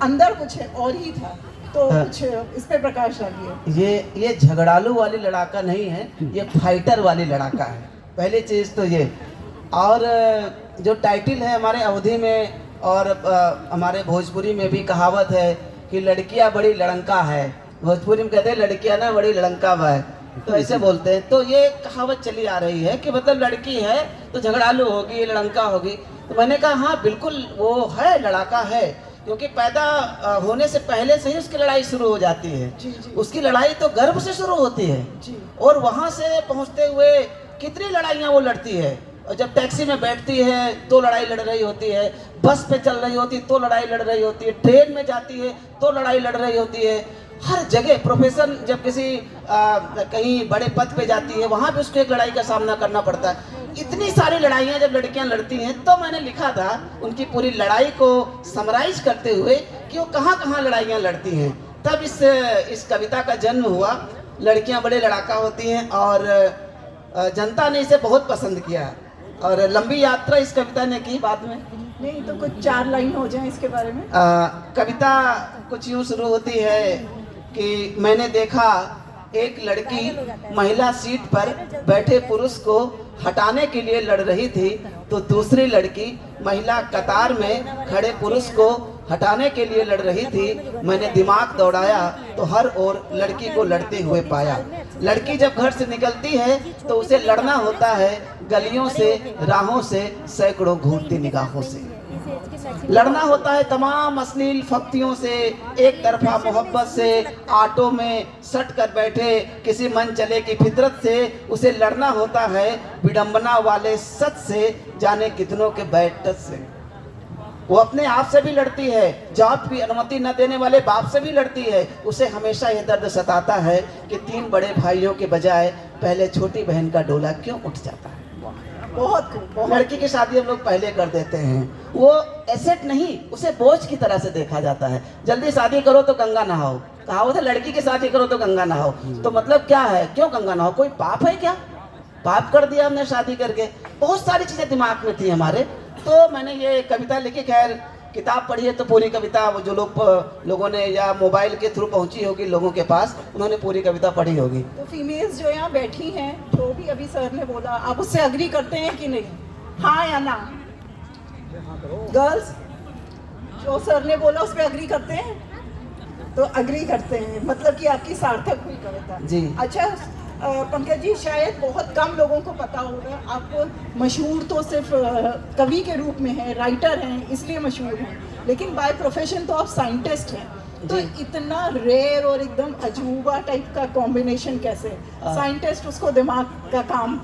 अंदर कुछ और ही था। तो कुछ इस पे प्रकाश डालिए। ये झगड़ालू वाली लड़ाका नहीं है, ये फाइटर वाली लड़ाका है, पहली चीज़ तो ये। और जो टाइटल है हमारे अवधी में और हमारे भोजपुरी में भी कहावत है कि लड़कियां बड़ी लड़ंका है। भोजपुरी में कहते हैं लड़कियां ना बड़ी लड़ंका है, तो ऐसे बोलते हैं। तो ये कहावत चली आ रही है कि मतलब लड़की है तो झगड़ालू होगी, लड़ंका होगी। तो मैंने कहा हाँ बिल्कुल वो है, लड़ाका है, क्योंकि पैदा होने से पहले से ही उसकी लड़ाई शुरू हो जाती है। जी, जी। उसकी लड़ाई तो गर्भ से शुरू होती है जी। और वहाँ से पहुँचते हुए कितनी लड़ाइयाँ वो लड़ती है। और जब टैक्सी में बैठती है तो लड़ाई लड़ रही होती है, बस पे चल रही होती है तो लड़ाई लड़ रही होती है, ट्रेन में जाती है तो लड़ाई लड़ रही होती है। हर जगह प्रोफेशन जब किसी कहीं बड़े पद पे जाती है वहाँ भी उसको एक लड़ाई का सामना करना पड़ता है। इतनी सारी लड़ाइयाँ जब लड़कियाँ लड़ती हैं तो मैंने लिखा था उनकी पूरी लड़ाई को समराइज करते हुए कि वो कहाँ कहाँ लड़ाइयाँ लड़ती हैं। तब इस कविता का जन्म हुआ। लड़कियाँ बड़े लड़ाका होती हैं और जनता ने इसे बहुत पसंद किया और लंबी यात्रा इस कविता ने की बाद में। नहीं तो कुछ 4 लाइन हो जाए इसके बारे में। कविता कुछ यूँ शुरू होती है कि मैंने देखा एक लड़की महिला सीट पर बैठे पुरुष को हटाने के लिए लड़ रही थी, तो दूसरी लड़की महिला कतार में खड़े पुरुष को हटाने के लिए लड़ रही थी। मैंने दिमाग दौड़ाया तो हर ओर लड़की को लड़ते हुए पाया। लड़की जब घर से निकलती है तो उसे लड़ना होता है गलियों से, राहों से, सैकड़ों घूरती निगाहों से। लड़ना होता है तमाम अश्लील फक्तियों से, एक तरफा मोहब्बत से, ऑटो में सट कर बैठे किसी मन चले की फितरत से। उसे लड़ना होता है विडंबना वाले सच से, जाने कितनों के बैठत से। वो अपने आप से भी लड़ती है, जॉब की अनुमति न देने वाले बाप से भी लड़ती है। उसे हमेशा ये दर्द सताता है कि 3 बड़े भाइयों के बजाय पहले छोटी बहन का डोला क्यों उठ जाता है। बहुत लड़की की शादी हम लोग पहले कर देते हैं। वो एसेट नहीं, उसे बोझ की तरह से देखा जाता है। जल्दी शादी करो तो गंगा नहाओ, कहावत है लड़की की शादी करो तो गंगा नहाओ। तो मतलब क्या है, क्यों गंगा नहाओ, कोई पाप है क्या? पाप कर दिया हमने शादी करके। बहुत सारी चीजें दिमाग में थी हमारे। तो मैंने ये कविता लिखी। खैर किताब पढ़ी है तो पूरी कविता वो जो लोगों ने या मोबाइल के थ्रू पहुंची होगी लोगों के पास, उन्होंने पूरी कविता पढ़ी होगी। तो फीमेल्स जो यहाँ बैठी हैं, जो भी अभी सर ने बोला, आप उससे अग्री करते हैं कि नहीं, हाँ या ना? गर्ल्स जो सर ने बोला उस पर अग्री करते हैं? तो अग्री करते हैं, मतलब कि आपकी सार्थक हुई कविता जी। अच्छा पंकज जी, शायद बहुत कम लोगों को पता होगा, आप मशहूर तो सिर्फ कवि के रूप में हैं, राइटर हैं इसलिए मशहूर हैं, लेकिन बाय प्रोफेशन तो आप साइंटिस्ट हैं। तो इतना रेयर और एकदम अजूबा टाइप का कॉम्बिनेशन कैसे? साइंटिस्ट, उसको दिमाग का काम।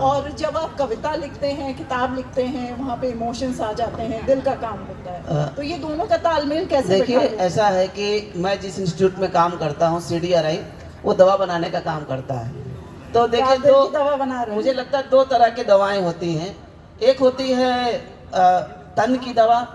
और जब आप कविता लिखते हैं, किताब लिखते हैं, वहाँ पे इमोशंस आ जाते हैं, दिल का काम होता है। तो ये दोनों का तालमेल कैसे? देखिए ऐसा है कि मैं जिस इंस्टीट्यूट में काम करता हूँ CDRI, वो दवा बनाने का काम करता है। तो देखिए दवा बना रहे हैं। मुझे लगता है 2 तरह की दवाएं होती हैं। एक होती है तन की दवा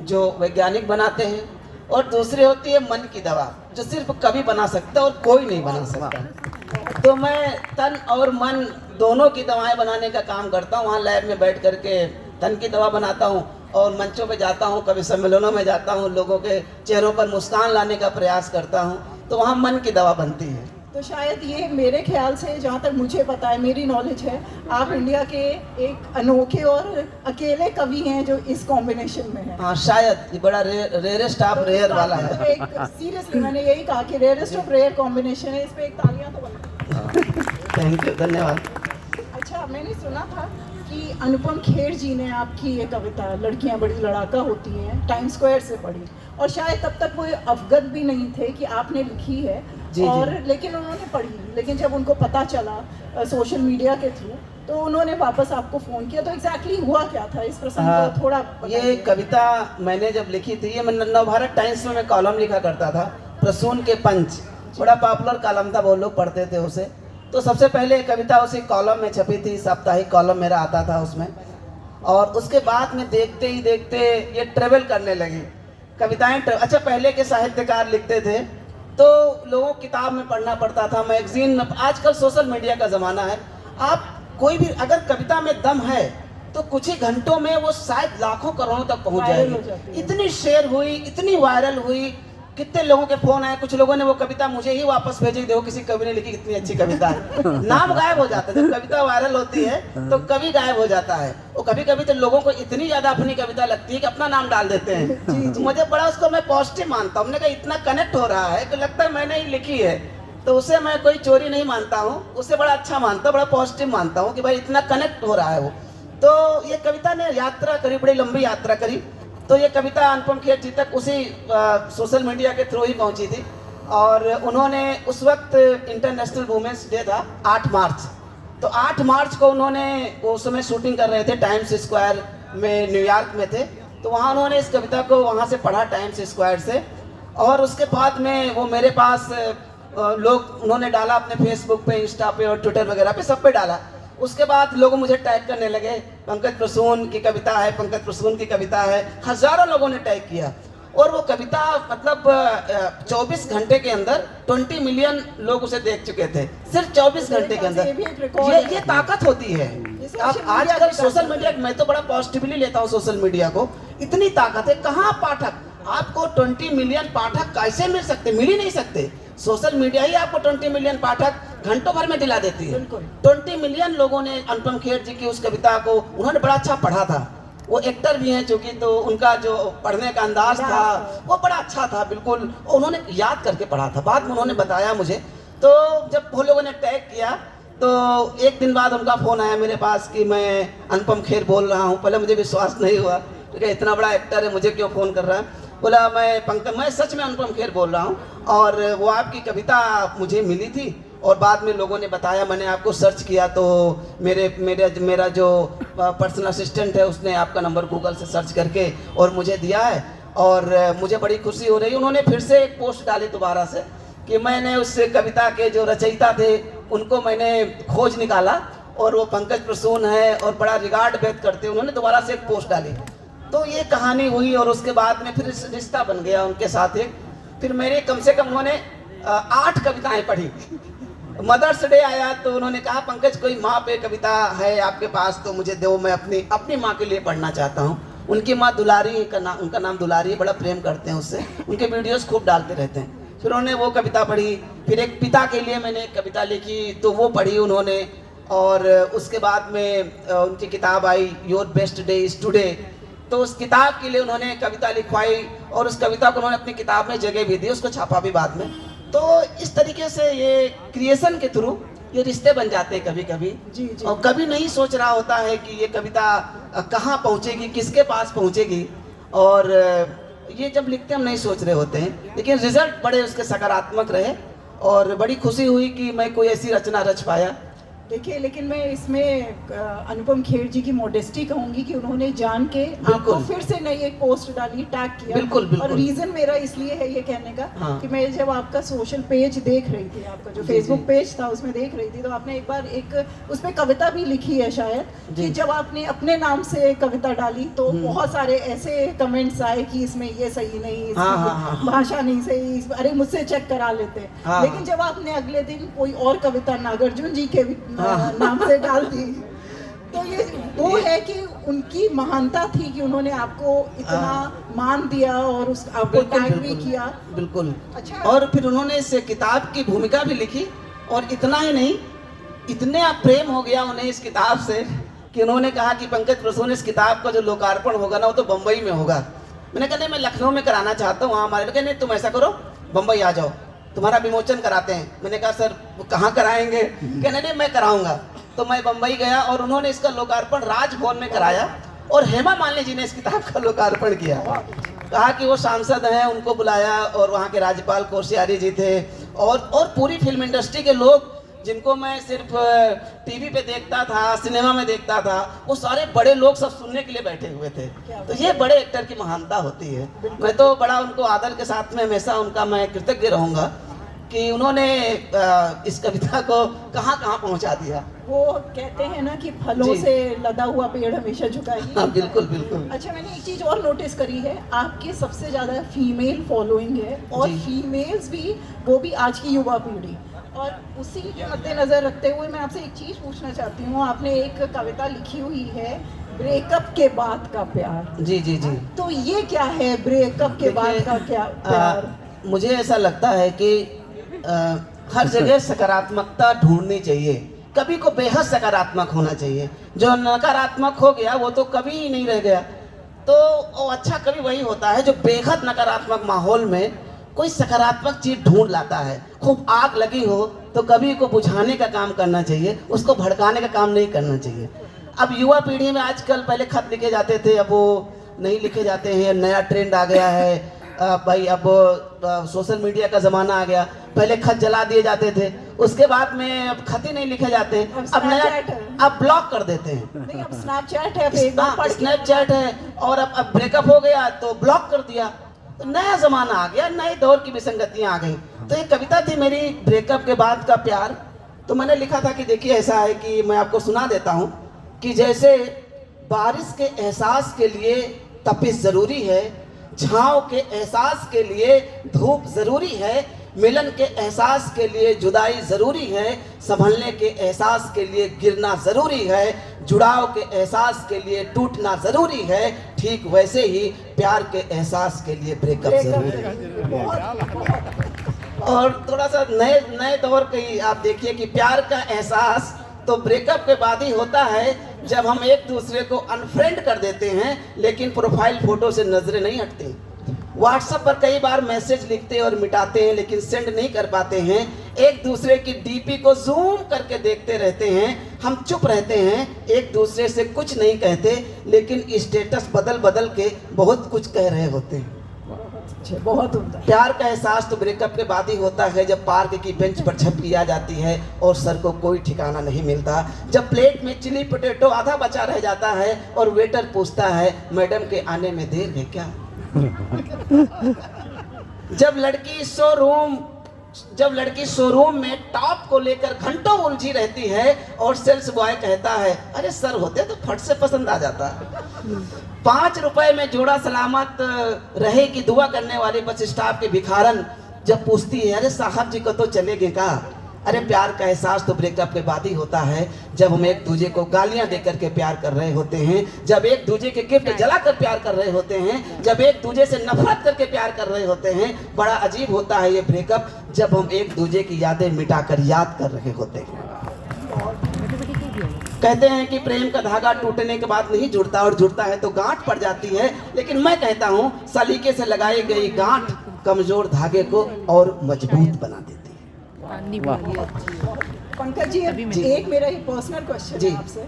जो वैज्ञानिक बनाते हैं, और दूसरी होती है मन की दवा जो सिर्फ कवि बना सकता है और कोई नहीं बना सकता। तो मैं तन और मन दोनों की दवाएं बनाने का काम करता हूँ। वहाँ लैब में बैठ करके तन की दवा बनाता हूँ और मंचों पे जाता हूँ, कवि सम्मेलनों में जाता हूँ, लोगों के चेहरों पर मुस्कान लाने का प्रयास करता हूँ, तो वहाँ मन की दवा बनती है। तो शायद ये मेरे ख्याल से, जहाँ तक मुझे पता है, मेरी नॉलेज है, आप इंडिया के एक अनोखे और अकेले कवि हैं जो इस कॉम्बिनेशन में हैं। हाँ शायद ये बड़ा रेयरेस्ट ऑफ रेयर वाला है। एक सीरियसली मैंने यही कहा कि रेयरेस्ट ऑफ रेयर कॉम्बिनेशन है। इस पे एक तालियां तो बना। थैंक यू, धन्यवाद। अच्छा, मैंने सुना था कि अनुपम खेर जी ने आपकी ये कविता लड़कियां बड़ी लड़ाका होती हैं टाइम स्क्वायर से पढ़ी, और शायद तब तक वो अवगत भी नहीं थे कि आपने लिखी है। और लेकिन उन्होंने पढ़ी, लेकिन जब उनको पता चला सोशल मीडिया के थ्रू, तो उन्होंने वापस आपको फ़ोन किया। तो एग्जैक्टली हुआ क्या था इस प्रसंग को थोड़ा ये कविता मैंने जब लिखी थी, ये मैं नवभारत टाइम्स में कॉलम लिखा करता था, प्रसून के पंच, बड़ा पॉपुलर कॉलम था, बहुत लोग पढ़ते थे उसे। तो सबसे पहले कविता उसी कॉलम में छपी थी, साप्ताहिक कॉलम मेरा आता था उसमें। और उसके बाद में देखते ही देखते ये ट्रेवल करने लगी कविताएं। अच्छा, पहले के साहित्यकार लिखते थे तो लोगों को किताब में पढ़ना पड़ता था, मैगजीन में। आजकल सोशल मीडिया का ज़माना है, आप कोई भी अगर कविता में दम है तो कुछ ही घंटों में वो शायद लाखों करोड़ों तक पहुंच वायरल हो जाएगी। जाती है। इतनी शेयर हुई, इतनी वायरल हुई, कितने लोगों के फोन आए, कुछ लोगों ने वो कविता मुझे ही वापस भेजी, देखो किसी कवि ने लिखी, कितनी अच्छी कविता है। नाम गायब हो जाता है, जब कविता वायरल होती है तो कवि गायब हो जाता है। वो कभी कभी तो लोगों को इतनी ज्यादा अपनी कविता लगती है कि अपना नाम डाल देते हैं। तो मुझे बड़ा उसको मैं पॉजिटिव मानता हूँ। हमने कहा इतना कनेक्ट हो रहा है कि लगता है मैंने ही लिखी है, तो उसे मैं कोई चोरी नहीं मानता हूँ, उसे बड़ा अच्छा मानता हूँ, बड़ा पॉजिटिव मानता हूँ कि भाई इतना कनेक्ट हो रहा है वो। तो ये कविता ने यात्रा करी, बड़ी लंबी यात्रा करी। तो ये कविता अनुपम खेर जी तक उसी सोशल मीडिया के थ्रू ही पहुंची थी। और उन्होंने उस वक्त इंटरनेशनल वुमेन्स डे था 8 मार्च, तो 8 मार्च को उन्होंने वो उस समय शूटिंग कर रहे थे टाइम्स स्क्वायर में, न्यूयॉर्क में थे। तो वहाँ उन्होंने इस कविता को वहाँ से पढ़ा टाइम्स स्क्वायर से, और उसके बाद में वो मेरे पास लोग उन्होंने डाला अपने फेसबुक पे, इंस्टा पे और ट्विटर वगैरह पे, सब पे डाला। उसके बाद लोग मुझे टैग करने लगे, पंकज प्रसून की कविता है, पंकज प्रसून की कविता है। हजारों लोगों ने टैग किया, और वो कविता मतलब 24 घंटे के अंदर 20 मिलियन लोग उसे देख चुके थे, सिर्फ 24 घंटे के अंदर। ये ताकत होती है। अब आजकल सोशल मीडिया, मैं तो बड़ा पॉजिटिवली लेता हूँ सोशल मीडिया को, इतनी ताकत है। कहाँ पाठक, आपको 20 मिलियन पाठक कैसे मिल सकते, मिल ही नहीं सकते। सोशल मीडिया ही आपको 20 मिलियन पाठक घंटों भर में दिला देती है। 20 मिलियन लोगों ने अनुपम खेर जी की उस कविता को, उन्होंने बड़ा अच्छा पढ़ा था, वो एक्टर भी हैं चूंकि, तो उनका जो पढ़ने का अंदाज था वो बड़ा अच्छा था, बिल्कुल उन्होंने याद करके पढ़ा था। बाद में उन्होंने बताया मुझे। तो जब वो लोगों ने टैग किया तो एक दिन बाद उनका फ़ोन आया मेरे पास कि मैं अनुपम खेर बोल रहा हूँ। पहले मुझे विश्वास नहीं हुआ, तो क्या इतना बड़ा एक्टर है, मुझे क्यों फ़ोन कर रहा है। बोला मैं सच में अनुपम खेर बोल रहा हूँ, और वो आपकी कविता मुझे मिली थी, और बाद में लोगों ने बताया, मैंने आपको सर्च किया तो मेरा जो पर्सनल असिस्टेंट है उसने आपका नंबर गूगल से सर्च करके और मुझे दिया है, और मुझे बड़ी खुशी हो रही है। उन्होंने फिर से एक पोस्ट डाली दोबारा से कि मैंने उस कविता के जो रचयिता थे उनको मैंने खोज निकाला, और वो पंकज प्रसून है और बड़ा रिगार्ड व्यक्त करते हैं। उन्होंने दोबारा से एक पोस्ट डाली, तो ये कहानी हुई, और उसके बाद में फिर रिश्ता बन गया उनके साथ एक। फिर मेरे कम से कम उन्होंने 8 कविताएं पढ़ी। मदर्स डे आया तो उन्होंने कहा, पंकज कोई माँ पे कविता है आपके पास तो मुझे दो, मैं अपनी माँ के लिए पढ़ना चाहता हूँ। उनकी माँ दुलारी उनका नाम दुलारी, बड़ा प्रेम करते हैं उससे, उनके वीडियोस खूब डालते रहते हैं। फिर उन्होंने वो कविता पढ़ी। फिर एक पिता के लिए मैंने एक कविता लिखी, तो वो पढ़ी उन्होंने। और उसके बाद में उनकी किताब I your best day is today, तो उस किताब के लिए उन्होंने कविता लिखवाई, और उस कविता को उन्होंने अपनी किताब में जगह भी दी, उसको छापा भी बाद में। तो इस तरीके से ये क्रिएशन के थ्रू ये रिश्ते बन जाते हैं कभी कभी। जी। और कभी नहीं सोच रहा होता है कि ये कविता कहाँ पहुँचेगी, किसके पास पहुँचेगी, और ये जब लिखते हम नहीं सोच रहे होते हैं, लेकिन रिजल्ट बड़े उसके सकारात्मक रहे, और बड़ी खुशी हुई कि मैं कोई ऐसी रचना रच पाया। देखिए, लेकिन मैं इसमें अनुपम खेर जी की मॉडेस्टी कहूंगी कि उन्होंने जान के आपको फिर से नई एक पोस्ट डाली, टैग किया। बिल्कुल। और रीजन मेरा इसलिए है ये कहने का कि मैं जब आपका सोशल पेज देख रही थी, आपका जो फेसबुक पेज था उसमें देख रही थी, तो आपने एक बार उस पर कविता भी लिखी है शायद, कि जब आपने अपने नाम से कविता डाली तो बहुत सारे ऐसे कमेंट्स आए कि इसमें ये सही नहीं, भाषा नहीं सही, अरे मुझसे चेक करा लेते। लेकिन जब आपने अगले दिन कोई और कविता नागार्जुन जी के नाम से डाल दी, तो ये वो है कि उनकी महानता थी कि उन्होंने आपको इतना मान दिया और आपको टैग भी किया। बिल्कुल। अच्छा। और फिर उन्होंने इस किताब की भूमिका भी लिखी, और इतना ही नहीं, इतने प्रेम हो गया उन्हें इस किताब से कि उन्होंने कहा कि पंकज प्रसून इस किताब का जो लोकार्पण होगा ना वो तो बम्बई में होगा। मैंने कहा नहीं, मैं लखनऊ में कराना चाहता हूँ, वहाँ हमारे लोग नहीं, तुम ऐसा करो बम्बई आ जाओ, तुम्हारा विमोचन कराते हैं। मैंने कहा सर वो कहाँ कराएंगे, कहने नहीं मैं कराऊंगा। तो मैं बम्बई गया और उन्होंने इसका लोकार्पण राजभवन में कराया, और हेमा मालिनी जी ने इस किताब का लोकार्पण किया। कहा कि वो सांसद हैं, उनको बुलाया, और वहाँ के राज्यपाल कोश्यारी जी थे, और पूरी फिल्म इंडस्ट्री के लोग जिनको मैं सिर्फ टीवी पे देखता था, सिनेमा में देखता था, वो सारे बड़े लोग सब सुनने के लिए बैठे हुए थे। तो ये बड़े एक्टर की महानता होती है। मैं तो बड़ा उनको आदर के साथ में हमेशा उनका मैं कृतज्ञ रहूँगा कि उन्होंने इस कविता को कहाँ कहाँ पहुँचा दिया। वो कहते हैं ना कि फलों से लदा हुआ पेड़ हमेशा झुका ही। हाँ, बिल्कुल बिल्कुल। अच्छा, मैंने एक चीज़ और नोटिस करी है, आपकी सबसे ज़्यादा फीमेल फॉलोइंग है, और फीमेल्स भी, वो भी आज की युवा पीढ़ी। और उसी के मद्देनज़र रखते हुए मैं आपसे एक चीज़ पूछना चाहती हूँ, आपने एक कविता लिखी हुई है ब्रेकअप के बाद का प्यार, जी जी जी। तो ये क्या है ब्रेकअप के बाद का क्या प्यार? मुझे ऐसा लगता है कि हर जगह सकारात्मकता ढूंढनी चाहिए, कभी को बेहद सकारात्मक होना चाहिए। जो नकारात्मक हो गया वो तो कभी ही नहीं रह गया। तो अच्छा कभी वही होता है जो बेहद नकारात्मक माहौल में कोई सकारात्मक चीज ढूंढ लाता है। खूब आग लगी हो तो कभी को बुझाने का काम करना चाहिए, उसको भड़काने का काम नहीं करना चाहिए। अब युवा पीढ़ी में आजकल पहले खत लिखे जाते थे, अब वो नहीं लिखे जाते हैं, नया ट्रेंड आ गया है भाई। अब सोशल मीडिया का ज़माना आ गया, पहले खत जला दिए जाते थे, उसके बाद में अब खत ही नहीं लिखे जाते, अब नया अब ब्लॉक कर देते हैं। नहीं, अब स्नैपचैट है, फेसबुक पर स्नैपचैट है, और अब ब्रेकअप हो गया तो ब्लॉक कर दिया। तो नया ज़माना आ गया, नए दौर की विसंगतियाँ आ गई। तो एक कविता थी मेरी, ब्रेकअप के बाद का प्यार। तो मैंने लिखा था कि देखिए ऐसा है कि मैं आपको सुना देता हूँ कि जैसे बारिश के एहसास के लिए तपिश ज़रूरी है, छाँव के एहसास के लिए धूप ज़रूरी है, मिलन के एहसास के लिए जुदाई ज़रूरी है, संभलने के एहसास के लिए गिरना ज़रूरी है, जुड़ाव के एहसास के लिए टूटना ज़रूरी है, ठीक वैसे ही प्यार के एहसास के लिए ब्रेकअप ज़रूरी है। और थोड़ा सा नए दौर की आप देखिए कि प्यार का एहसास तो ब्रेकअप के बाद ही होता है, जब हम एक दूसरे को अनफ्रेंड कर देते हैं लेकिन प्रोफाइल फोटो से नजरें नहीं हटती। व्हाट्सएप पर कई बार मैसेज लिखते और मिटाते हैं लेकिन सेंड नहीं कर पाते हैं। एक दूसरे की डीपी को जूम करके देखते रहते हैं, हम चुप रहते हैं, एक दूसरे से कुछ नहीं कहते लेकिन स्टेटस बदल बदल के बहुत कुछ कह रहे होते हैं। बहुत उम्दा। प्यार का एहसास तो ब्रेकअप के बाद ही होता है, जब पार्क की बेंच पर झपकी आ जाती है और सर को कोई ठिकाना नहीं मिलता, जब प्लेट में चिली पोटैटो आधा बचा रह जाता है और वेटर पूछता है मैडम के आने में देर है क्या। जब लड़की शोरूम में टॉप को लेकर घंटों उलझी रहती है और सेल्स बॉय कहता है अरे सर होते तो फट से पसंद आ जाता। 5 रुपए में जोड़ा सलामत रहे की दुआ करने वाली बस स्टॉप के भिखारन जब पूछती है अरे साहब जी को तो चलेगे का। अरे प्यार का एहसास तो ब्रेकअप के बाद ही होता है, जब हम एक दूसरे को गालियां देकर के प्यार कर रहे होते हैं, जब एक दूसरे के गिफ्ट जलाकर प्यार कर रहे होते हैं, जब एक दूसरे से नफरत करके प्यार कर रहे होते हैं। बड़ा अजीब होता है ये ब्रेकअप जब हम एक दूसरे की यादें मिटाकर याद कर रहे होते हैं। कहते हैं कि प्रेम का धागा टूटने के बाद नहीं जुड़ता और जुड़ता है तो गांठ पड़ जाती है, लेकिन मैं कहता हूँ सलीके से लगाई गई गांठ कमजोर धागे को और मजबूत बना देती है। पंकज जी, एक मेरा ही पर्सनल क्वेश्चन है आपसे।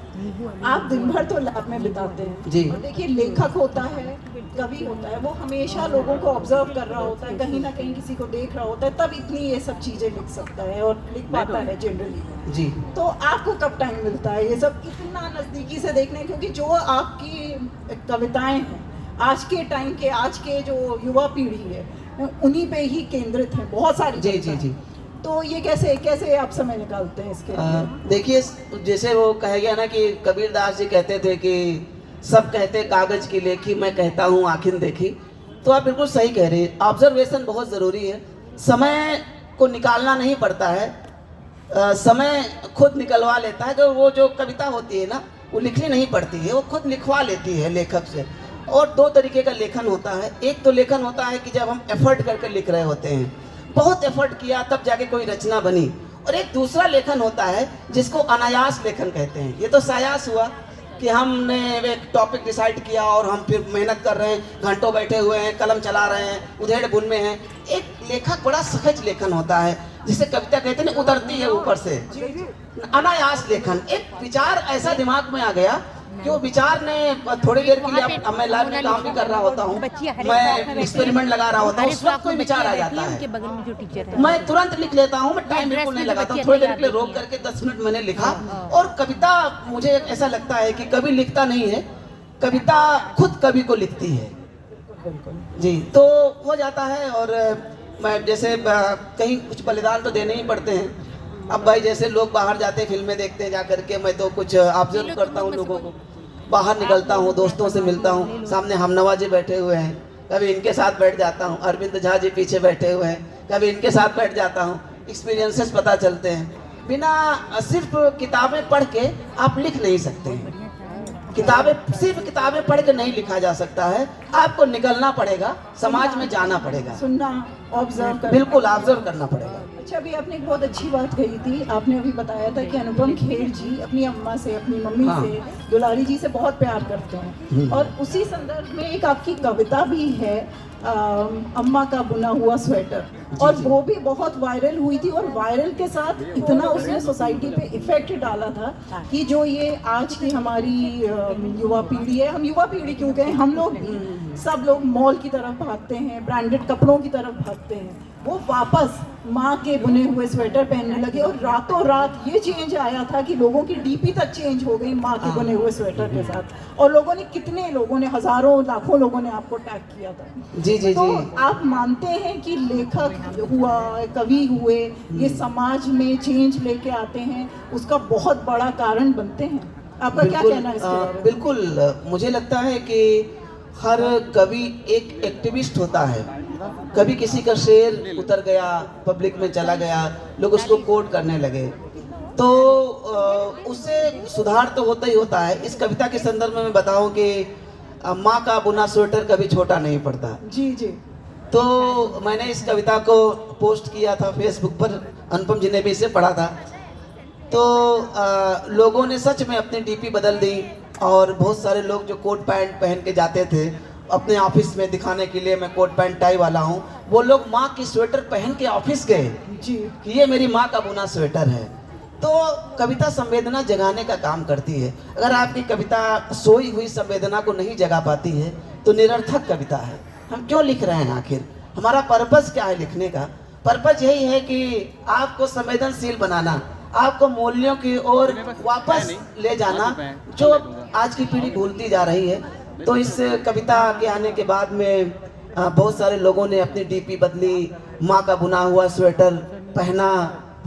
आप दिन भर तो लैब में बिताते हैं जी। और देखिए लेखक होता है, कवि होता है, वो हमेशा लोगों को ऑब्जर्व कर रहा होता है, कहीं ना कहीं किसी को देख रहा होता है, तब इतनी ये सब चीजें लिख सकता है और लिख पाता है जनरली जी। तो आपको कब टाइम मिलता है ये सब इतना नजदीकी से देखने? क्योंकि जो आपकी कविताएं हैं आज के टाइम के, आज के जो युवा पीढ़ी है उन्हीं पे ही केंद्रित है बहुत सारी। जी जी जी। तो ये कैसे आप समय निकालते हैं इसके लिए? देखिए जैसे वो कह गया ना कि कबीर दास जी कहते थे कि सब कहते कागज की लेखी, मैं कहता हूँ आखिर देखी। तो आप बिल्कुल सही कह रहे हैं, ऑब्जर्वेशन बहुत ज़रूरी है, समय को निकालना नहीं पड़ता है, समय खुद निकलवा लेता है। वो जो कविता होती है ना वो लिखनी नहीं पड़ती है, वो खुद लिखवा लेती है लेखक से। और 2 तरीके का लेखन होता है, एक तो लेखन होता है कि जब हम एफर्ट करके लिख रहे होते हैं, बहुत एफर्ट किया तब जाके कोई रचना बनी, और एक दूसरा लेखन होता है जिसको अनायास लेखन कहते हैं। ये तो सायास हुआ कि हमने एक टॉपिक डिसाइड किया और हम फिर मेहनत कर रहे हैं, घंटों बैठे हुए हैं, कलम चला रहे हैं, उधेड़ बुन में हैं। एक लेखक बड़ा सहज लेखन होता है जिसे कविता कहते हैं, उतरती है ऊपर से। अनायास लेखन, एक विचार ऐसा दिमाग में आ गया कि वो विचार ने थोड़ी देर के लिए, अब मैं लैब में काम भी कर रहा होता हूँ, मैं एक्सपेरिमेंट लगा रहा होता हूँ, उस वक्त कोई विचार आ जाता है, मैं तुरंत लिख लेता हूँ, मैं टाइम बिल्कुल नहीं लगाता हूँ। थोड़ी देर के लिए रोक करके 10 मिनट मैंने लिखा। और कविता मुझे ऐसा लगता है कि कवि लिखता नहीं है, कविता खुद कवि को लिखती है जी। तो हो जाता है। और मैं जैसे कहीं कुछ बलिदान तो देने ही पड़ते हैं। अब भाई जैसे लोग बाहर जाते हैं, फिल्में देखते हैं, जा करके मैं तो कुछ ऑब्जर्व करता हूँ लोगों को, बाहर निकलता हूँ, दोस्तों से मिलता हूँ, सामने हमनवा जी बैठे हुए हैं, कभी इनके साथ बैठ जाता हूँ, अरविंद झा जी पीछे बैठे हुए हैं, कभी इनके साथ बैठ जाता हूँ, एक्सपीरियंसेस पता चलते हैं। बिना सिर्फ किताबें पढ़ के आप लिख नहीं सकते हैं। किताबें, सिर्फ किताबें पढ़ के नहीं लिखा जा सकता है, आपको निकलना पड़ेगा, समाज में जाना पड़ेगा, सुनना, ऑब्जर्व करना। बिल्कुल ऑब्जर्व करना पड़ेगा। अच्छा, अभी आपने एक बहुत अच्छी बात कही थी, आपने अभी बताया था कि अनुपम खेर जी अपनी अम्मा से, अपनी मम्मी हाँ। से, दुलारी जी से बहुत प्यार करते हैं, और उसी संदर्भ में एक आपकी कविता भी है, अम्मा का बुना हुआ स्वेटर, और वो भी बहुत वायरल हुई थी, और वायरल के साथ इतना उसने सोसाइटी पे इफेक्ट डाला था कि जो ये आज की हमारी युवा पीढ़ी है, हम युवा पीढ़ी क्यों कहें, हम लोग भी, सब लोग मॉल की तरफ भागते हैं, ब्रांडेड कपड़ों की तरफ भागते हैं, वो वापस माँ के बुने हुए स्वेटर पहनने लगे, और रातों रात ये चेंज आया था कि लोगों की डीपी तक चेंज हो गई माँ के बुने हुए स्वेटर के साथ, और लोगों ने, कितने लोगों ने, हजारों लाखों लोगों ने आपको टैग किया था। जी जी तो जी, आप मानते हैं कि लेखक हुआ, कवि हुए, ये समाज में चेंज लेके आते हैं, उसका बहुत बड़ा कारण बनते हैं? आपका क्या कहना है इसके बारे में? बिल्कुल मुझे लगता है कि हर कवि एक एक्टिविस्ट होता है। कभी किसी का शेर उतर गया, पब्लिक में चला गया, लोग उसको कोट करने लगे, तो उससे सुधार तो होता ही होता है। इस कविता के संदर्भ में मैं बताऊं कि माँ का बुना स्वेटर कभी छोटा नहीं पड़ता। जी जी। तो मैंने इस कविता को पोस्ट किया था फेसबुक पर, अनुपम जी ने भी इसे पढ़ा था, तो लोगों ने सच में अपनी डीपी बदल दी, और बहुत सारे लोग जो कोट पैंट पहन के जाते थे अपने ऑफिस में दिखाने के लिए, मैं कोट पैंट टाई वाला हूँ, वो लोग माँ की स्वेटर पहन के ऑफिस गए जी, कि ये मेरी माँ का बुना स्वेटर है। तो कविता संवेदना जगाने का काम करती है। अगर आपकी कविता सोई हुई संवेदना को नहीं जगा पाती है तो निरर्थक कविता है। हम क्यों लिख रहे हैं आखिर? हमारा पर्पस क्या है लिखने का? पर्पस यही है कि आपको संवेदनशील बनाना, आपको मूल्यों की ओर वापस ले जाना, जो आज की पीढ़ी भूलती जा रही है। तो इस कविता के आने के बाद में बहुत सारे लोगों ने अपनी डीपी बदली, माँ का बुना हुआ स्वेटर पहना,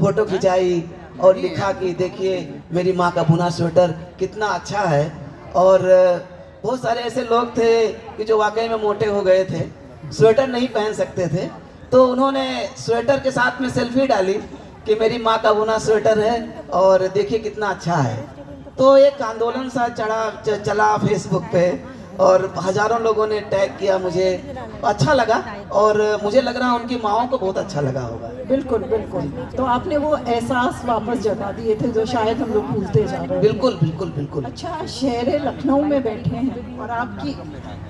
फोटो खिंचाई और लिखा कि देखिए मेरी माँ का बुना स्वेटर कितना अच्छा है। और बहुत सारे ऐसे लोग थे कि जो वाकई में मोटे हो गए थे, स्वेटर नहीं पहन सकते थे, तो उन्होंने स्वेटर के साथ में सेल्फी डाली कि मेरी माँ का बुना स्वेटर है और देखिए कितना अच्छा है। तो एक आंदोलन सा चला फेसबुक पे, और हजारों लोगों ने टैग किया, मुझे अच्छा लगा, और मुझे लग रहा है उनकी माँओं को बहुत अच्छा लगा होगा। बिल्कुल बिल्कुल। तो आपने वो एहसास वापस जगा दिए थे जो शायद हम लोग भूलते जा रहे हैं। बिल्कुल बिल्कुल बिल्कुल। अच्छा, शहर लखनऊ में बैठे हैं और आपकी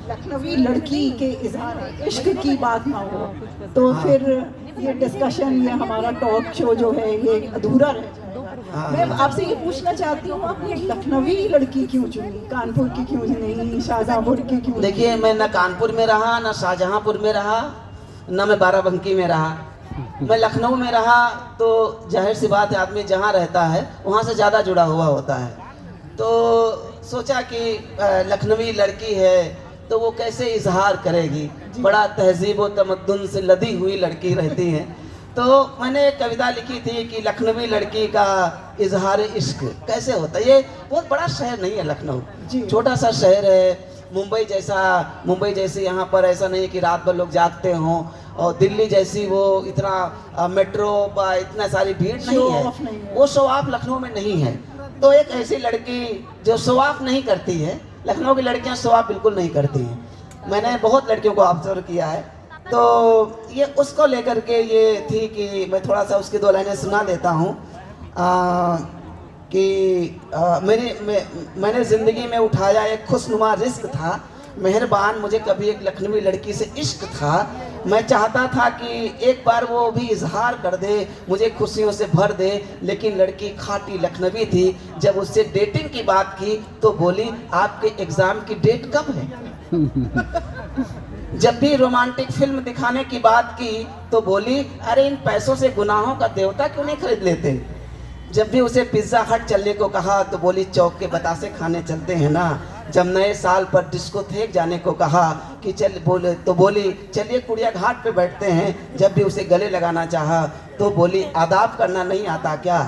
लखनवी लड़की के इज़हार इश्क की बात ना हो तो फिर ये डिस्कशन, ये हमारा टॉक शो जो है ये अधूरा रह जाएगा। मैं आपसे ये पूछना चाहती हूँ, आपने लखनवी लड़की क्यों चुनी? कानपुर की क्यों नहीं, शाहजहांपुर की क्यों? देखिए, मैं न कानपुर में रहा, न शाहजहांपुर में रहा, न मैं बाराबंकी में रहा। मैं लखनऊ में रहा, तो जाहिर सी बात है आदमी जहाँ रहता है वहाँ से ज़्यादा जुड़ा हुआ होता है। तो सोचा कि लखनवी लड़की है तो वो कैसे इजहार करेगी, बड़ा तहजीब व तमद्दुन से लदी हुई लड़की रहती है। तो मैंने एक कविता लिखी थी कि लखनवी लड़की का इजहार इश्क कैसे होता है। ये बहुत बड़ा शहर नहीं है लखनऊ, छोटा सा शहर है। मुंबई जैसे यहाँ पर ऐसा नहीं कि रात भर लोग जागते हों, और दिल्ली जैसी वो इतना मेट्रो इतना सारी भीड़ नहीं है, वो शो ऑफ लखनऊ में नहीं है। तो एक ऐसी लड़की जो शो ऑफ नहीं करती है, लखनऊ की लड़कियां शो ऑफ बिल्कुल नहीं करती हैं। मैंने बहुत लड़कियों को ऑब्जर्व किया है, तो ये उसको लेकर के ये थी कि मैं थोड़ा सा उसकी दो लाइनें सुना देता हूँ कि मैंने ज़िंदगी में उठाया एक खुशनुमा रिस्क था, मेहरबान मुझे कभी एक लखनवी लड़की से इश्क था। मैं चाहता था कि एक बार वो भी इजहार कर दे, मुझे खुशियों से भर दे, लेकिन लड़की खाटी लखनवी थी। जब उससे डेटिंग की बात की तो बोली आपके एग्ज़ाम की डेट कब है? जब भी रोमांटिक फिल्म दिखाने की बात की तो बोली अरे इन पैसों से गुनाहों का देवता क्यों नहीं खरीद लेते। जब भी उसे पिज्ज़ा हट चलने को कहा तो बोली चौक के बतासे खाने चलते हैं ना। जब नए साल पर डिस्कोथेक जाने को कहा कि बोली चलिए कुड़िया घाट पे बैठते हैं। जब भी उसे गले लगाना चाहा तो बोली आदाब करना नहीं आता क्या?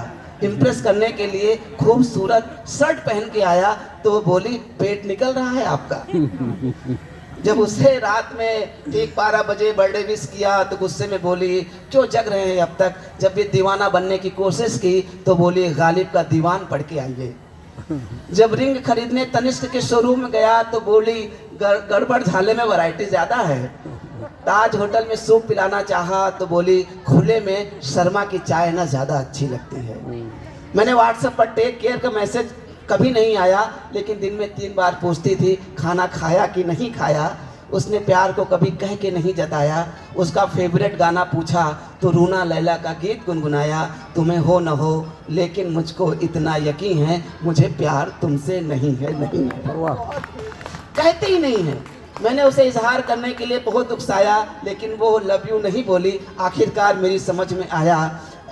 इम्प्रेस करने के लिए खूबसूरत शर्ट पहन के आया तो बोली पेट निकल रहा है आपका। जब उसे रात में ठीक 12 बजे बर्थडे विश किया तो गुस्से में बोली क्यों जग रहे हैं अब तक। जब भी दीवाना बनने की कोशिश की तो बोली गालिब का दीवान पढ़ के आइए। जब रिंग खरीदने तनिष्क के शोरूम में गया तो बोली गड़बड़ झाले में वैरायटी ज्यादा है। ताज होटल में सूप पिलाना चाहा तो बोली खुले में शर्मा की चाय ना ज्यादा अच्छी लगती है। मैंने व्हाट्सएप पर टेक केयर का मैसेज कभी नहीं आया, लेकिन दिन में 3 बार पूछती थी खाना खाया कि नहीं खाया। उसने प्यार को कभी कह के नहीं जताया। उसका फेवरेट गाना पूछा तो रूना लैला का गीत गुनगुनाया। तुम्हें हो न हो लेकिन मुझको इतना यकीन है, मुझे प्यार तुमसे नहीं है, नहीं है। वाह, कहते ही नहीं है। मैंने उसे इजहार करने के लिए बहुत उकसाया, लेकिन वो लव यू नहीं बोली। आखिरकार मेरी समझ में आया,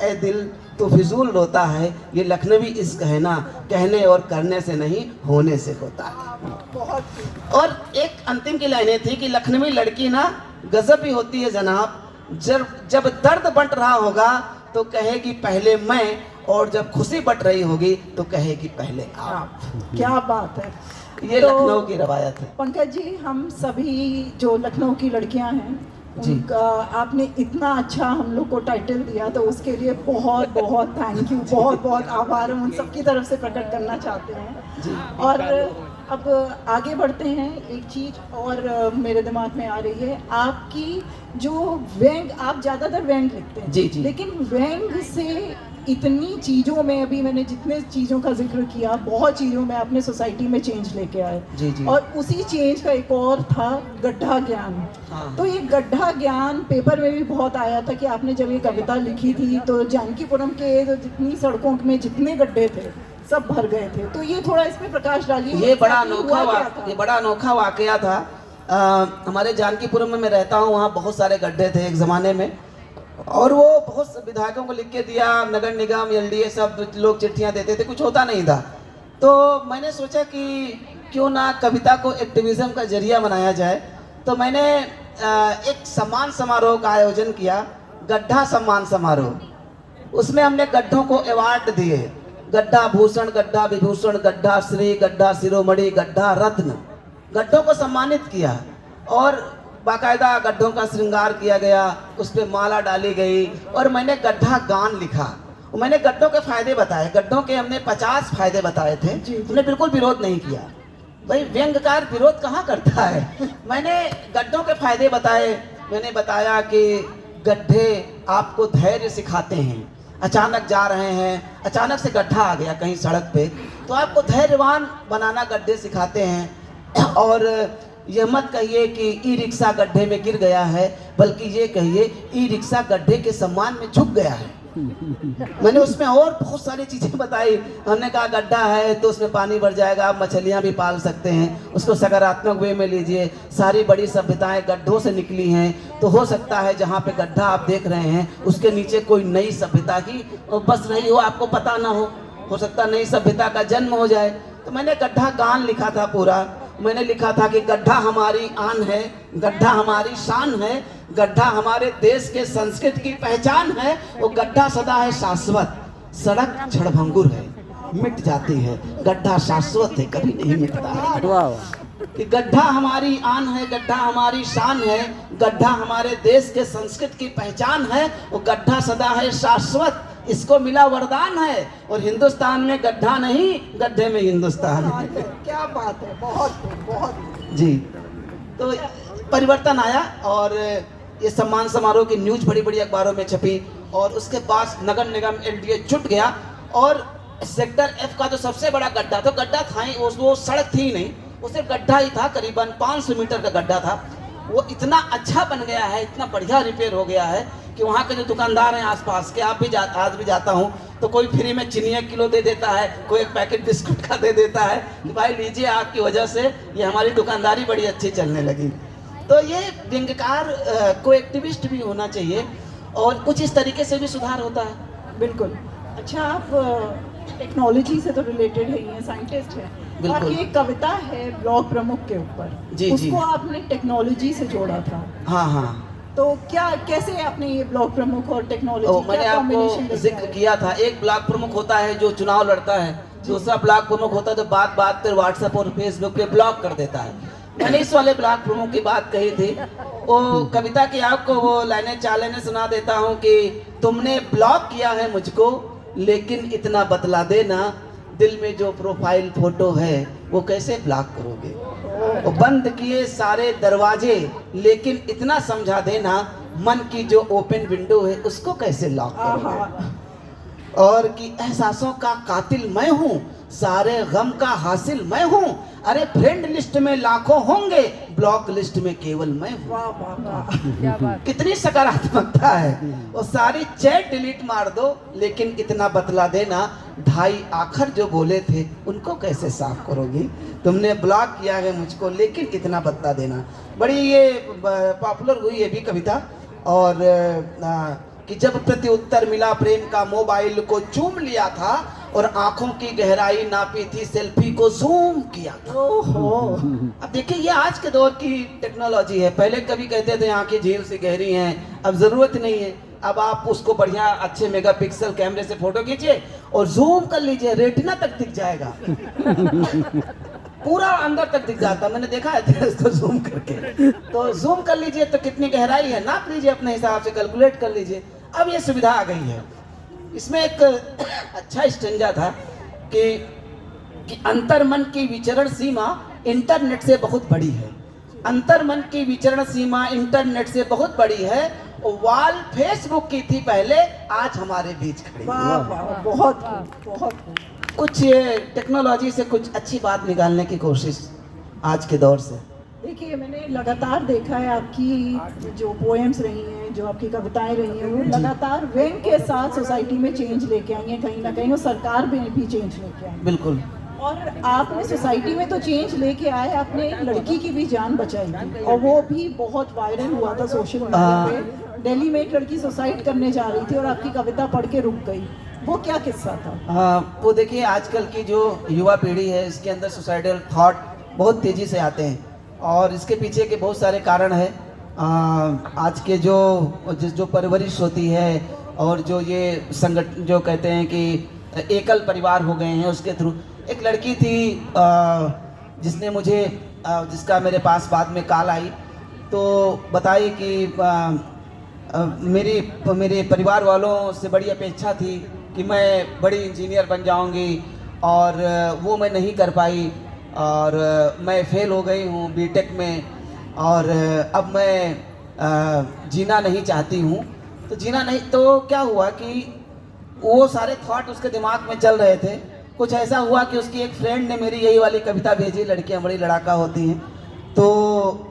ए दिल तो फिजूल रोता है, ये लखनवी इश्क है ना, कहने और करने से नहीं होने से होता है। बहुत। और एक अंतिम की लाइनें थी कि लखनवी लड़की ना गजब भी होती है जनाब, जब दर्द बंट रहा होगा तो कहेगी पहले मैं, और जब खुशी बट रही होगी तो कहेगी पहले आप। क्या बात है। ये तो लखनऊ की रवायत है। पंकज जी, हम सभी जो लखनऊ की लड़कियां हैं उनका आपने इतना अच्छा हम लोग को टाइटल दिया, तो उसके लिए बहुत बहुत थैंक यू, बहुत बहुत आभार हम उन सबकी तरफ से प्रकट करना चाहते हैं जी। और अब आगे बढ़ते हैं। एक चीज़ और मेरे दिमाग में आ रही है, आपकी जो व्यंग, आप ज़्यादातर व्यंग लिखते हैं जी, जी। लेकिन व्यंग से इतनी चीज़ों में, अभी मैंने जितने चीज़ों का जिक्र किया, बहुत चीज़ों में आपने सोसाइटी में चेंज लेके आए। जी, जी। और उसी चेंज का एक और था गड्ढा ज्ञान। हाँ। तो ये गड्ढा ज्ञान पेपर में भी बहुत आया था कि आपने जब ये कविता लिखी थी तो जानकीपुरम के तो जितनी सड़कों में जितने गड्ढे थे सब भर गए थे। तो ये थोड़ा इसमें प्रकाश डालिए। ये बड़ा अनोखा वाकया था। हमारे जानकीपुरम में मैं रहता हूँ, वहाँ बहुत सारे गड्ढे थे एक ज़माने में, और वो बहुत विधायकों को लिख के दिया, नगर निगम एलडीए सब लोग चिट्ठियाँ देते थे, कुछ होता नहीं था। तो मैंने सोचा कि क्यों ना कविता को एक्टिविज्म का जरिया बनाया जाए। तो मैंने एक सम्मान समारोह का आयोजन किया, गड्ढा सम्मान समारोह। उसमें हमने गड्ढों को अवार्ड दिए, गड्ढा भूषण, गड्ढा विभूषण, गड्ढा श्री, गड्ढा शिरोमणि, गड्ढा रत्न। गड्ढों को सम्मानित किया और बाकायदा गड्ढों का श्रृंगार किया गया, उस पर माला डाली गई और मैंने गड्ढा गान लिखा। मैंने गड्ढों के फायदे बताए, गड्ढों के हमने 50 फायदे बताए थे। हमने बिल्कुल विरोध नहीं किया, भाई व्यंग्यकार विरोध कहाँ करता है। मैंने गड्ढों के फायदे बताए। मैंने बताया कि गड्ढे आपको धैर्य सिखाते हैं। अचानक जा रहे हैं, अचानक से गड्ढा आ गया कहीं सड़क पे, तो आपको धैर्यवान बनाना गड्ढे सिखाते हैं। और यह मत कहिए कि ई रिक्शा गड्ढे में गिर गया है, बल्कि ये कहिए ई रिक्शा गड्ढे के सम्मान में झुक गया है। मैंने उसमें और बहुत सारी चीज़ें बताई। हमने कहा गड्ढा है तो उसमें पानी भर जाएगा, आप मछलियाँ भी पाल सकते हैं, उसको सकारात्मक वे में लीजिए। सारी बड़ी सभ्यताएं गड्ढों से निकली हैं, तो हो सकता है जहाँ पे गड्ढा आप देख रहे हैं उसके नीचे कोई नई सभ्यता ही बस रही हो, आपको पता ना हो सकता नई सभ्यता का जन्म हो जाए। तो मैंने गड्ढा गान लिखा था पूरा। मैंने लिखा था कि गड्ढा हमारी आन है, गड्ढा हमारी शान है, गड्ढा हमारे देश के संस्कृति की पहचान है, वो गड्ढा सदा है शाश्वत, सड़क क्षणभंगुर है, मिट जाती है, गड्ढा शाश्वत है, कभी नहीं मिटता है। कि गड्ढा हमारी आन है, गड्ढा हमारी शान है, गड्ढा हमारे देश के संस्कृति की पहचान है, वो गड्ढा सदा है शाश्वत, इसको मिला वरदान है। और हिंदुस्तान में गड्ढा नहीं, गड्ढे में हिंदुस्तान है। क्या बात है, बहुत बहुत जी। तो परिवर्तन आया और ये सम्मान समारोह की न्यूज बड़ी बड़ी अखबारों में छपी और उसके बाद नगर निगम एलडीए जुट गया और सेक्टर एफ का जो सबसे बड़ा गड्ढा, तो गड्ढा था ही, वो सड़क थी ही नहीं, वो सिर्फ गड्ढा ही था, करीबन 500 मीटर का गड्ढा था। वो इतना अच्छा बन गया है, इतना बढ़िया रिपेयर हो गया है कि वहाँ के जो दुकानदार हैं आसपास के, आज भी जाता हूँ तो कोई फ्री में चीनी 1 किलो दे देता है, कोई 1 पैकेट बिस्कुट का दे देता है कि भाई लीजिए, आपकी वजह से ये हमारी दुकानदारी बड़ी अच्छी चलने लगी। तो ये व्यंग्यकार को एक्टिविस्ट भी होना चाहिए और कुछ इस तरीके से भी सुधार होता है। बिल्कुल। अच्छा, आप टेक्नोलॉजी से तो रिलेटेड है, ये साइंटिस्ट है, आपकी एक कविता है ब्लॉक प्रमुख के ऊपर, उसको आपने टेक्नोलॉजी से जोड़ा था। हाँ हाँ। तो क्या, कैसे आपने ये ब्लॉक प्रमुख और टेक्नोलॉजी, मैंने आपको जिक्र किया था, एक ब्लॉक प्रमुख होता है जो चुनाव लड़ता है, दूसरा ब्लॉक प्रमुख होता है जो बात बात पर व्हाट्सएप और फेसबुक पे ब्लॉक कर देता है। मैंने इस वाले ब्लॉक प्रमुख की बात कही थी। वो कविता की आपको वो लाइनें 4 लाइनें सुना देता हूँ कि तुमने ब्लॉक किया है मुझको, लेकिन इतना बतला देना दिल में जो प्रोफाइल फोटो है वो कैसे ब्लॉक करोगे? वो बंद किए सारे दरवाजे, लेकिन इतना समझा देना मन की जो ओपन विंडो है उसको कैसे लॉक करोगे? और कि एहसासों का कातिल मैं हूँ, सारे गम का हासिल मैं हूँ। अरे फ्रेंड लिस्ट में लाखों होंगे, ब्लॉक लिस्ट में केवल मैं हूँ। वाह वाह वाह। कितनी सकारात्मकता है। वो सारी चैट डिलीट मार दो, लेकिन इतना बतला देना 2.5 आखर जो बोले थे उनको कैसे साफ करोगी? तुमने ब्लॉक किया है मुझको, लेकिन इतना बतला देना। बड़ी ये पॉपुलर हुई ये भी कविता। और कि जब प्रति उत्तर मिला प्रेम का, मोबाइल को चूम लिया था और आंखों की गहराई नापी थी, सेल्फी को जूम किया था। ओहो। अब देखिए ये आज के दौर की टेक्नोलॉजी है। पहले कभी कहते थे आंखें झील सी गहरी हैं, अब जरूरत नहीं है। अब आप उसको बढ़िया अच्छे मेगापिक्सल कैमरे से फोटो खींचिए और जूम कर लीजिए, रेटिना तक दिख जाएगा। पूरा अंदर तक दिख जाता, मैंने देखा है इसको जूम करके। तो जूम कर लीजिए तो कितनी गहराई है नाप लीजिए, अपने हिसाब से कैलकुलेट कर लीजिए। अब ये सुविधा आ गई है। इसमें एक अच्छा स्टेंजा था कि अंतर्मन की विचरण सीमा इंटरनेट से बहुत बड़ी है। अंतर्मन की विचरण सीमा इंटरनेट से बहुत बड़ी है। वॉल फेसबुक की थी पहले, आज हमारे बीच खड़ी। वाह वाह, बहुत बहुत। कुछ ये टेक्नोलॉजी से कुछ अच्छी बात निकालने की कोशिश आज के दौर से। देखिए मैंने लगातार देखा है आपकी जो पोएम्स रही हैं, जो आपकी कविताएं रही हैं, वो लगातार व्यंग के साथ सोसाइटी में चेंज लेके आई हैं। कहीं ना कहीं वो सरकार में भी चेंज लेके आई। बिल्कुल। और आपने सोसाइटी में तो चेंज लेके आए, आपने एक लड़की की भी जान बचाई थी और वो भी बहुत वायरल हुआ था सोशल मीडिया पे। दिल्ली में एक लड़की सुसाइड करने जा रही थी और आपकी कविता पढ़ के रुक गई। वो क्या किस्सा था? वो देखिए आजकल की जो युवा पीढ़ी है इसके अंदर सुसाइडल थॉट बहुत तेज़ी से आते हैं और इसके पीछे के बहुत सारे कारण हैं। आज के जो परवरिश होती है और जो ये संगठन जो कहते हैं कि एकल परिवार हो गए हैं, उसके थ्रू एक लड़की थी जिसने मुझे जिसका मेरे पास बाद में कॉल आई तो बताई कि मेरे परिवार वालों से बड़ी अपेक्षा थी कि मैं बड़ी इंजीनियर बन जाऊंगी और वो मैं नहीं कर पाई और मैं फेल हो गई हूँ बीटेक में और अब मैं जीना नहीं चाहती हूँ। तो जीना नहीं तो क्या हुआ कि वो सारे थॉट उसके दिमाग में चल रहे थे। कुछ ऐसा हुआ कि उसकी एक फ्रेंड ने मेरी यही वाली कविता भेजी, लड़कियाँ बड़ी लड़ाका होती हैं, तो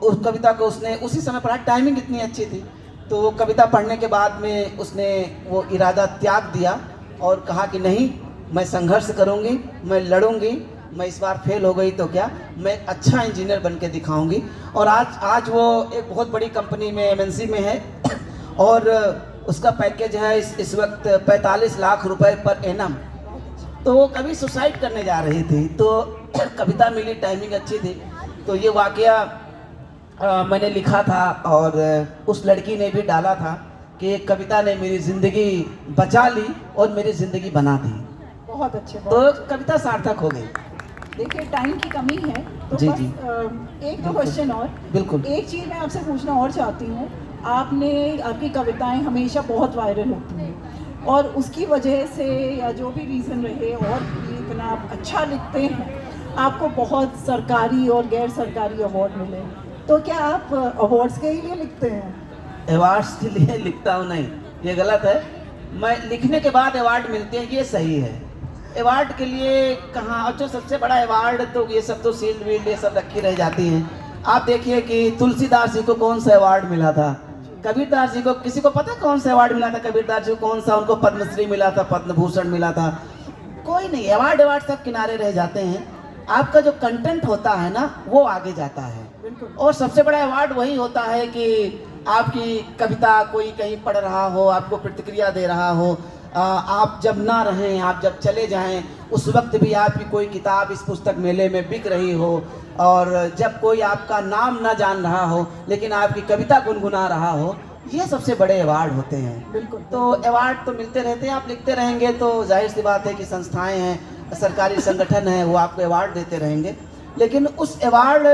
उस कविता को उसने उसी समय पढ़ा। टाइमिंग इतनी अच्छी थी तो वो कविता पढ़ने के बाद में उसने वो इरादा त्याग दिया और कहा कि नहीं, मैं संघर्ष करूंगी, मैं लड़ूंगी, मैं इस बार फेल हो गई तो क्या, मैं अच्छा इंजीनियर बन के दिखाऊंगी। और आज वो एक बहुत बड़ी कंपनी में एमएनसी में है और उसका पैकेज है इस वक्त 45 लाख रुपए पर एनम। तो वो कभी सुसाइड करने जा रही थी तो कविता मिली, टाइमिंग अच्छी थी। तो ये वाकया मैंने लिखा था और उस लड़की ने भी डाला था कि एक कविता ने मेरी ज़िंदगी बचा ली और मेरी ज़िंदगी बना दी। बहुत अच्छे। तो कविता सार्थक हो गई। देखिए टाइम की कमी है तो जी, बस जी। एक दो क्वेश्चन और। बिल्कुल। एक चीज़ मैं आपसे पूछना और चाहती हूँ, आपकी कविताएं हमेशा बहुत वायरल होती हैं और उसकी वजह से या जो भी रीज़न रहे और भी इतना आप अच्छा लिखते हैं, आपको बहुत सरकारी और गैर सरकारी अवार्ड मिले। तो क्या आप अवार्ड्स के लिए लिखते हैं? अवार्ड्स के लिए लिखता हूँ नहीं, ये गलत है। मैं लिखने के बाद अवार्ड मिलते हैं ये सही है। अवार्ड के लिए कहाँ, और जो सबसे बड़ा अवार्ड तो ये सब तो शील्ड वील्ड ये सब रखी रह जाती हैं। आप देखिए कि तुलसीदास जी को कौन सा अवार्ड मिला था, कबीरदास जी को, किसी को पता कौन सा अवार्ड मिला था कबीरदास जी को? कौन सा उनको पद्मश्री मिला था, पद्म भूषण मिला था? कोई नहीं। अवार्ड सब किनारे रह जाते हैं। आपका जो कंटेंट होता है ना वो आगे जाता है। और सबसे बड़ा अवार्ड वही होता है कि आपकी कविता कोई कहीं पढ़ रहा हो, आपको प्रतिक्रिया दे रहा हो, आप जब ना रहें, आप जब चले जाएं, उस वक्त भी आपकी कोई किताब इस पुस्तक मेले में बिक रही हो और जब कोई आपका नाम ना जान रहा हो लेकिन आपकी कविता गुनगुना रहा हो, ये सबसे बड़े अवार्ड होते हैं। बिल्कुल। तो अवार्ड तो मिलते रहते हैं, आप लिखते रहेंगे तो जाहिर सी बात है कि संस्थाएं हैं, सरकारी संगठन हैं, वो आपको अवार्ड देते रहेंगे। लेकिन उस अवार्ड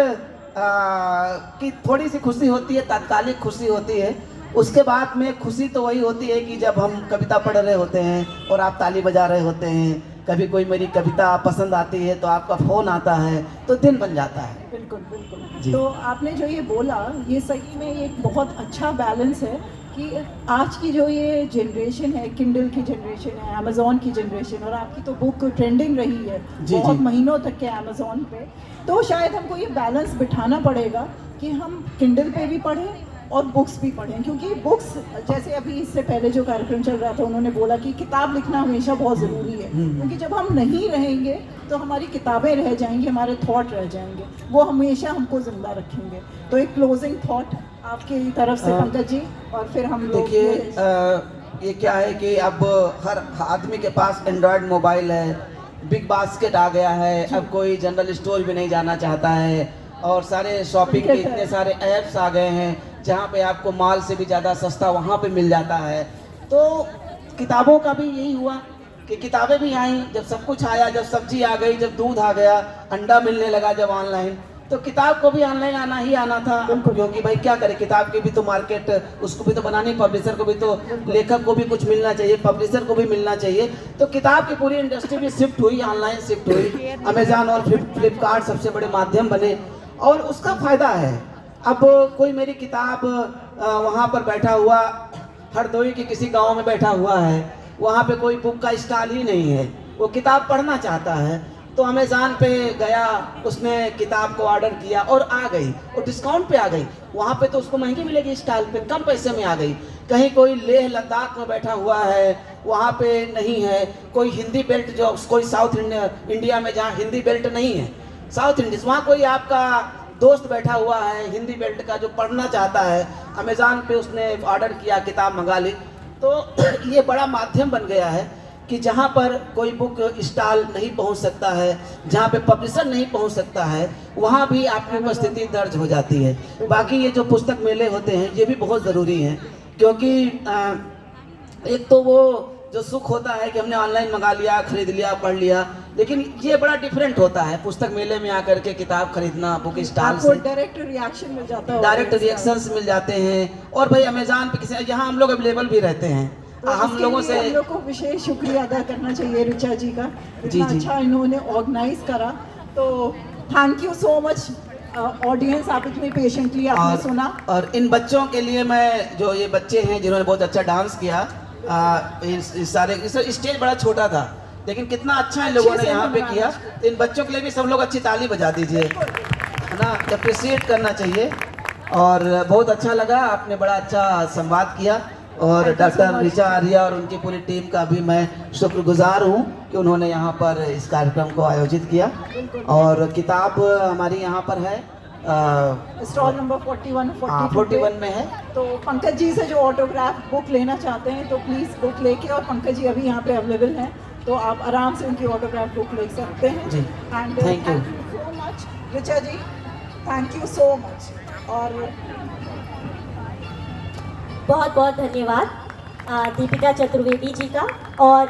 की थोड़ी सी खुशी होती है, तात्कालिक खुशी होती है। उसके बाद में खुशी तो वही होती है कि जब हम कविता पढ़ रहे होते हैं और आप ताली बजा रहे होते हैं, कभी कोई मेरी कविता पसंद आती है तो आपका फ़ोन आता है, तो दिन बन जाता है। बिल्कुल बिल्कुल। जी। तो आपने जो ये बोला, ये सही में एक बहुत अच्छा बैलेंस है कि आज की जो ये जनरेशन है, किंडल की जनरेशन है, अमेज़ॉन की जनरेशन, और आपकी तो बुक ट्रेंडिंग रही है जी, बहुत जी। महीनों तक के अमेज़ॉन पे। तो शायद हमको ये बैलेंस बिठाना पड़ेगा कि हम किंडल पे भी पढ़ें और बुक्स भी पढ़ें, क्योंकि बुक्स, जैसे अभी इससे पहले जो कार्यक्रम चल रहा था उन्होंने बोला कि किताब लिखना हमेशा बहुत ज़रूरी है, क्योंकि जब हम नहीं रहेंगे तो हमारी किताबें रह जाएंगी, हमारे थॉट रह जाएंगे, वो हमेशा हमको ज़िंदा रखेंगे। तो एक क्लोजिंग थॉट आपकी तरफ से पंकज जी, और फिर हम लोग देखिए, ये क्या है कि अब हर आदमी के पास एंड्रॉयड मोबाइल है, बिग बास्केट आ गया है, अब कोई जनरल स्टोर भी नहीं जाना चाहता है, और सारे शॉपिंग के इतने सारे ऐप्स आ गए हैं जहाँ पे आपको माल से भी ज़्यादा सस्ता वहाँ पे मिल जाता है। तो किताबों का भी यही हुआ कि किताबें भी आई, जब सब कुछ आया, जब सब्जी आ गई, जब दूध आ गया, अंडा मिलने लगा जब ऑनलाइन, तो किताब को भी ऑनलाइन आना ही आना था, क्योंकि भाई क्या करे, किताब की भी तो मार्केट, उसको भी तो बनानी, पब्लिशर को भी तो, लेखक को भी कुछ मिलना चाहिए, पब्लिशर को भी मिलना चाहिए। तो किताब की पूरी इंडस्ट्री भी शिफ्ट हुई, ऑनलाइन शिफ्ट हुई, अमेज़ॉन और फ्लिपकार्ट सबसे बड़े माध्यम बने, और उसका फ़ायदा है। अब कोई मेरी किताब वहाँ पर बैठा हुआ, हरदोई के किसी गांव में बैठा हुआ है, वहाँ पे कोई बुक का स्टॉल ही नहीं है, वो किताब पढ़ना चाहता है, तो अमेज़ॉन पे गया, उसने किताब को ऑर्डर किया और आ गई, वो डिस्काउंट पे आ गई। वहाँ पे तो उसको महंगी मिलेगी, स्टॉल पे कम पैसे में आ गई। कहीं कोई लेह लद्दाख में बैठा हुआ है, वहाँ पे नहीं है। कोई हिंदी बेल्ट, जो कोई साउथ इंडिया में जहाँ हिंदी बेल्ट नहीं है, साउथ इंडिया, वहाँ कोई आपका दोस्त बैठा हुआ है हिंदी बेल्ट का, जो पढ़ना चाहता है, अमेज़ॉन पे उसने ऑर्डर किया, किताब मंगा ली। तो ये बड़ा माध्यम बन गया है कि जहाँ पर कोई बुक स्टॉल नहीं पहुँच सकता है, जहाँ पे पब्लिशर नहीं पहुँच सकता है, वहाँ भी आपकी उपस्थिति दर्ज हो जाती है। बाकी ये जो पुस्तक मेले होते हैं ये भी बहुत ज़रूरी हैं, क्योंकि एक तो वो जो सुख होता है कि हमने ऑनलाइन मंगा लिया, खरीद लिया, पढ़ लिया, लेकिन ये बड़ा डिफरेंट होता है पुस्तक मेले में आकर के किताब खरीदना, बुक स्टॉल से डायरेक्ट रिएक्शन मिल जाता है, डायरेक्ट रिएक्शंस मिल जाते हैं। और भाई अमेज़ॉन पे किसी, यहाँ हम लोग अवेलेबल भी रहते हैं, तो हम लोगों से हम लोग को विशेष शुक्रिया अदा करना चाहिए ऋचा जी का, जी, इतना जी। अच्छा इन्होंने ऑर्गेनाइज करा। तो thank you so much audience, आप इतने पेशेंटली आपने सुना। और इन बच्चों के लिए मैं, जो ये बच्चे हैं जिन्होंने बहुत अच्छा डांस किया, इस सारे स्टेज बड़ा छोटा था, लेकिन कितना अच्छा इन लोगों ने यहाँ पे किया। तो इन बच्चों के लिए भी सब लोग अच्छी ताली बजा दीजिए, है ना, अप्रिशिएट करना चाहिए। और बहुत अच्छा लगा, आपने बड़ा अच्छा संवाद किया, और डॉक्टर ऋचा आर्या और उनकी पूरी टीम का भी मैं शुक्रगुजार हूँ कि उन्होंने यहाँ पर इस कार्यक्रम को आयोजित किया। और किताब हमारी यहाँ पर है, स्टॉल नंबर 41 में है। तो पंकज जी से जो ऑटोग्राफ बुक लेना चाहते हैं तो प्लीज़ बुक लेके, और पंकज जी अभी यहाँ पे अवेलेबल हैं, तो आप आराम से उनकी ऑटोग्राफ बुक ले सकते हैं जी, and thank you so much Richa ji, thank you so much. और बहुत बहुत धन्यवाद दीपिका चतुर्वेदी जी का। और